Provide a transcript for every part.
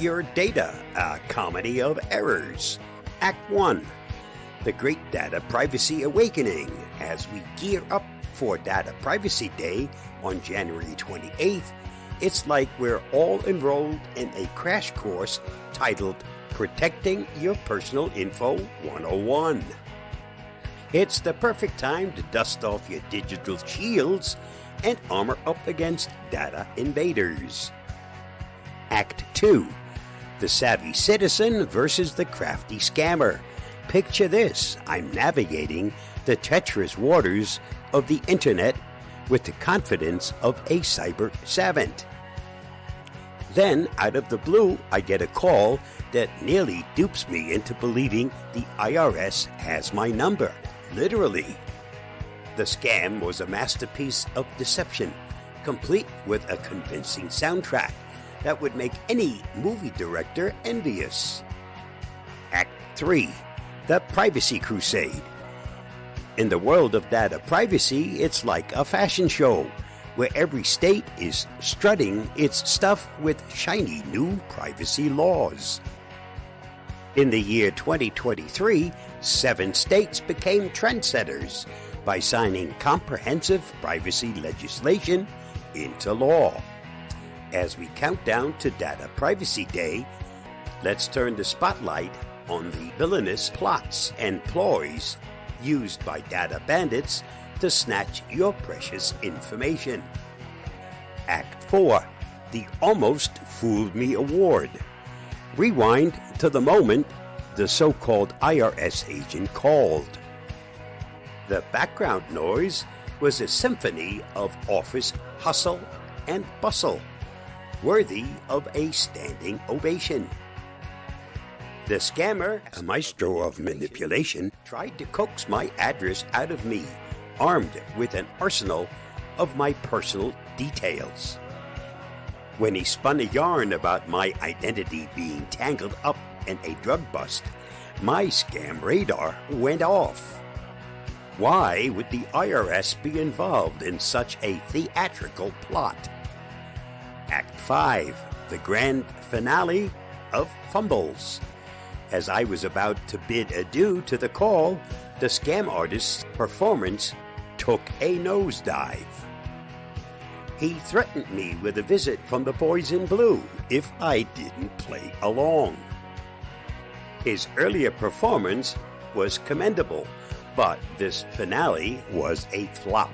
Your Data, a comedy of errors. Act 1, the Great Data Privacy Awakening, as we gear up for Data Privacy Day on January 28th. It's like we're all enrolled in a crash course titled Protecting Your Personal Info 101. It's the perfect time to dust off your digital shields and armor up against data invaders. Act 2, the savvy citizen versus the crafty scammer. Picture this: I'm navigating the treacherous waters of the internet with the confidence of a cyber savant. Then, out of the blue, I get a call that nearly dupes me into believing the IRS has my number. Literally. The scam was a masterpiece of deception, complete with a convincing soundtrack that would make any movie director envious. Act 3, the Privacy Crusade. In the world of data privacy, it's like a fashion show, where every state is strutting its stuff with shiny new privacy laws. In the year 2023, 7 states became trendsetters by signing comprehensive privacy legislation into law. As we count down to Data Privacy Day, let's turn the spotlight on the villainous plots and ploys used by data bandits to snatch your precious information. Act 4, the Almost Fooled Me Award. Rewind to the moment the so-called IRS agent called. The background noise was a symphony of office hustle and bustle, worthy of a standing ovation. The scammer, a maestro of manipulation, tried to coax my address out of me, armed with an arsenal of my personal details. When he spun a yarn about my identity being tangled up in a drug bust, my scam radar went off. Why would the IRS be involved in such a theatrical plot? Act 5, the grand finale of fumbles. As I was about to bid adieu to the call, the scam artist's performance took a nosedive. He threatened me with a visit from the boys in blue if I didn't play along. His earlier performance was commendable, but this finale was a flop.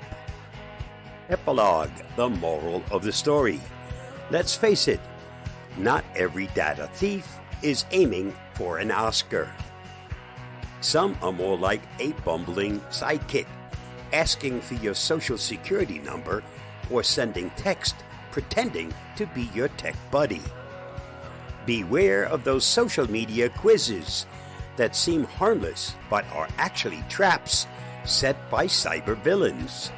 Epilogue, the moral of the story. Let's face it, not every data thief is aiming for an Oscar. Some are more like a bumbling sidekick, asking for your social security number or sending text pretending to be your tech buddy. Beware of those social media quizzes that seem harmless but are actually traps set by cyber villains.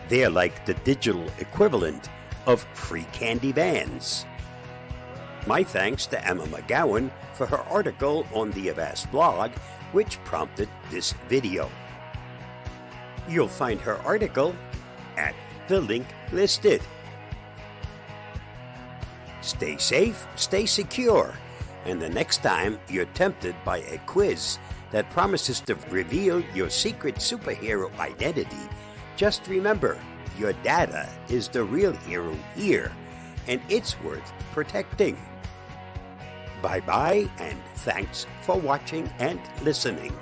They're like the digital equivalent of free candy vans. My thanks to Emma McGowan for her article on the Avast Blog, which prompted this video. You'll find her article at the link listed. Stay safe, stay secure, and the next time you're tempted by a quiz that promises to reveal your secret superhero identity, just remember, your data is the real hero here, and it's worth protecting. Bye-bye, and thanks for watching and listening.